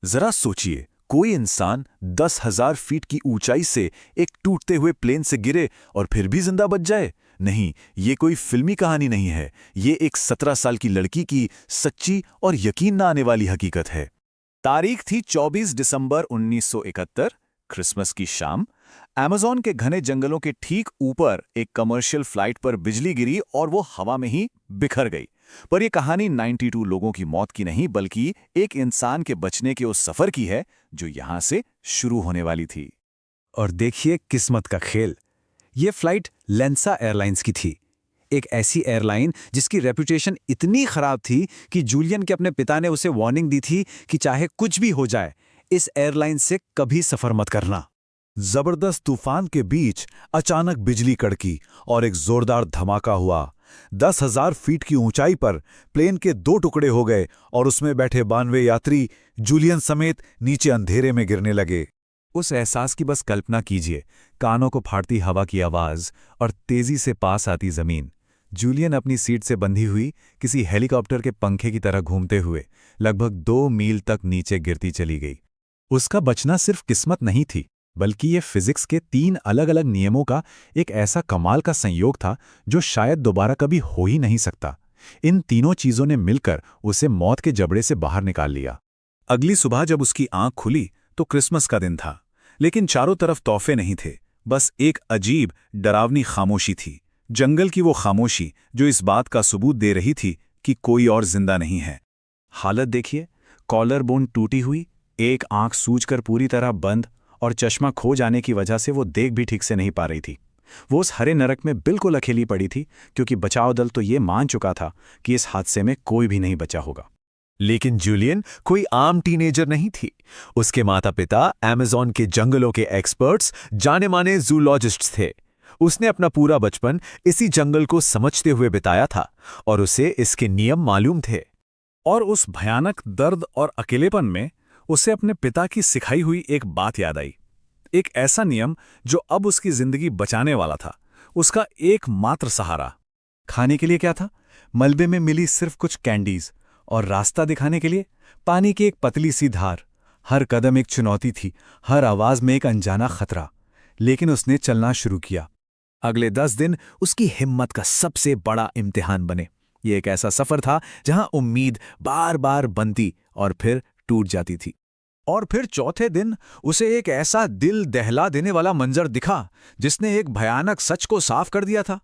जरा सोचिए, कोई इंसान 10,000 फीट की ऊंचाई से एक टूटते हुए प्लेन से गिरे और फिर भी जिंदा बच जाए। नहीं, ये कोई फिल्मी कहानी नहीं है। ये एक 17 साल की लड़की की सच्ची और यकीन न आने वाली हकीकत है। तारीख थी 24 दिसंबर 1971, क्रिसमस की शाम। अमेज़न के घने जंगलों के ठीक ऊपर एक कमर्शियल फ्लाइट पर बिजली गिरी और वो हवा में ही बिखर गई। पर यह कहानी 92 लोगों की मौत की नहीं, बल्कि एक इंसान के बचने के उस सफर की है जो यहां से शुरू होने वाली थी। और देखिए किस्मत का खेल। ये फ्लाइट लेंसा एयरलाइंस की थी, एक ऐसी एयरलाइन जिसकी रेपुटेशन इतनी खराब थी कि जूलियन के अपने पिता ने उसे वार्निंग दी थी कि चाहे कुछ भी हो जाए, इस एयरलाइन से कभी सफर मत करना। जबरदस्त तूफान के बीच अचानक बिजली कड़की और एक जोरदार धमाका हुआ। 10,000 फीट की ऊंचाई पर प्लेन के 2 टुकड़े हो गए और उसमें बैठे 92 यात्री जूलियन समेत नीचे अंधेरे में गिरने लगे। उस एहसास की बस कल्पना कीजिए, कानों को फाड़ती हवा की आवाज और तेजी से पास आती जमीन। जूलियन अपनी सीट से बंधी हुई किसी हेलीकॉप्टर के पंखे की तरह घूमते हुए लगभग 2 मील तक नीचे गिरती चली गई। उसका बचना सिर्फ किस्मत नहीं थी, बल्कि ये फिजिक्स के 3 अलग अलग नियमों का एक ऐसा कमाल का संयोग था जो शायद दोबारा कभी हो ही नहीं सकता। इन तीनों चीजों ने मिलकर उसे मौत के जबड़े से बाहर निकाल लिया। अगली सुबह जब उसकी आंख खुली तो क्रिसमस का दिन था, लेकिन चारों तरफ तोहफे नहीं थे। बस एक अजीब डरावनी खामोशी थी। जंगल की वो खामोशी जो इस बात का सबूत दे रही थी कि कोई और जिंदा नहीं है। हालत देखिए, कॉलर बोन टूटी हुई, एक आंख सूजकर पूरी तरह बंद और चश्मा खो जाने की वजह से वो देख भी ठीक से नहीं पा रही थी। वो उस हरे नरक में बिल्कुल अकेली पड़ी थी, क्योंकि बचाव दल तो ये मान चुका था कि इस हादसे में कोई भी नहीं बचा होगा। लेकिन जूलियन कोई आम टीनेजर नहीं थी। उसके माता पिता अमेज़न के जंगलों के एक्सपर्ट्स, जाने माने जूलॉजिस्ट्स थे। उसने अपना पूरा बचपन इसी जंगल को समझते हुए बिताया था और उसे इसके नियम मालूम थे। और उस भयानक दर्द और अकेलेपन में उसे अपने पिता की सिखाई हुई एक बात याद आई। एक ऐसा नियम जो अब उसकी जिंदगी बचाने वाला था, उसका एकमात्र सहारा। खाने के लिए क्या था? मलबे में मिली सिर्फ कुछ कैंडीज, और रास्ता दिखाने के लिए पानी की एक पतली सी धार। हर कदम एक चुनौती थी, हर आवाज में एक अनजाना खतरा। लेकिन उसने चलना शुरू किया। अगले 10 दिन उसकी हिम्मत का सबसे बड़ा इम्तिहान बने। ये एक ऐसा सफर था जहां उम्मीद बार बार बनती और फिर टूट जाती थी। और फिर चौथे दिन उसे एक ऐसा दिल दहला देने वाला मंजर दिखा जिसने एक भयानक सच को साफ कर दिया था।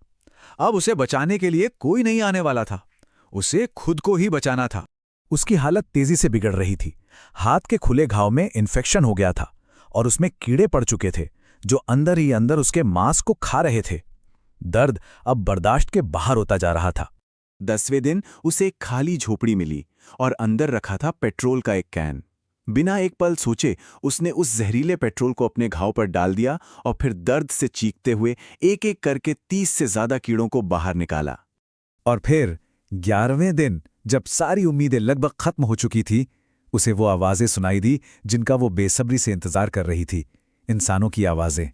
अब उसे बचाने के लिए कोई नहीं आने वाला था, उसे खुद को ही बचाना था। उसकी हालत तेजी से बिगड़ रही थी। हाथ के खुले घाव में इन्फेक्शन हो गया था और उसमें कीड़े पड़ चुके थे जो अंदर ही अंदर उसके मांस को खा रहे थे। दर्द अब बर्दाश्त के बाहर होता जा रहा था। 10वें दिन उसे एक खाली झोपड़ी मिली और अंदर रखा था पेट्रोल का एक कैन। बिना एक पल सोचे उसने उस जहरीले पेट्रोल को अपने घाव पर डाल दिया और फिर दर्द से चीखते हुए एक एक करके 30 से ज्यादा कीड़ों को बाहर निकाला। और फिर 11वें दिन जब सारी उम्मीदें लगभग खत्म हो चुकी थी, उसे वो आवाजें सुनाई दी जिनका वो बेसब्री से इंतजार कर रही थी, इंसानों की आवाजें।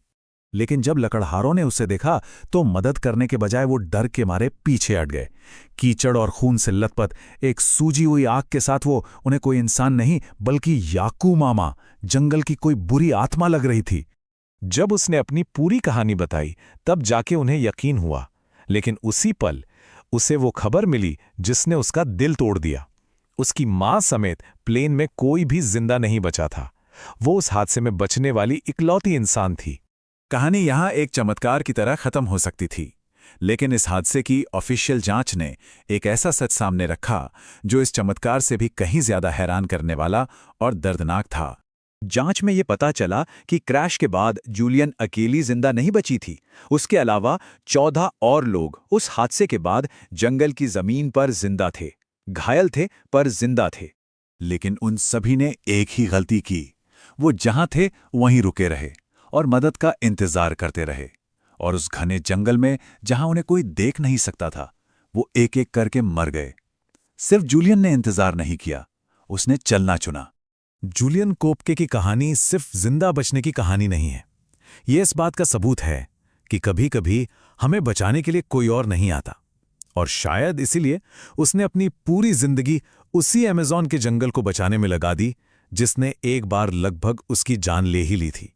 लेकिन जब लकड़हारों ने उसे देखा तो मदद करने के बजाय वो डर के मारे पीछे हट गए। कीचड़ और खून से लथपथ एक सूजी हुई आंख के साथ वो उन्हें कोई इंसान नहीं बल्कि याकू मामा, जंगल की कोई बुरी आत्मा लग रही थी। जब उसने अपनी पूरी कहानी बताई तब जाके उन्हें यकीन हुआ। लेकिन उसी पल उसे वो खबर मिली जिसने उसका दिल तोड़ दिया। उसकी मां समेत प्लेन में कोई भी जिंदा नहीं बचा था। वो उस हादसे में बचने वाली इकलौती इंसान थी। कहानी यहां एक चमत्कार की तरह खत्म हो सकती थी, लेकिन इस हादसे की ऑफिशियल जांच ने एक ऐसा सच सामने रखा जो इस चमत्कार से भी कहीं ज्यादा हैरान करने वाला और दर्दनाक था। जांच में ये पता चला कि क्रैश के बाद जूलियन अकेली जिंदा नहीं बची थी। उसके अलावा 14 और लोग उस हादसे के बाद जंगल की जमीन पर जिंदा थे, घायल थे पर जिंदा थे। लेकिन उन सभी ने एक ही गलती की। वो जहां थे वहीं रुके रहे और मदद का इंतजार करते रहे। और उस घने जंगल में जहां उन्हें कोई देख नहीं सकता था, वो एक एक करके मर गए। सिर्फ जूलियन ने इंतजार नहीं किया, उसने चलना चुना। जूलियन कोपके की कहानी सिर्फ जिंदा बचने की कहानी नहीं है। ये इस बात का सबूत है कि कभी-कभी हमें बचाने के लिए कोई और नहीं आता। और शायद इसीलिए उसने अपनी पूरी जिंदगी उसी अमेज़न के जंगल को बचाने में लगा दी जिसने एक बार लगभग उसकी जान ले ही ली थी।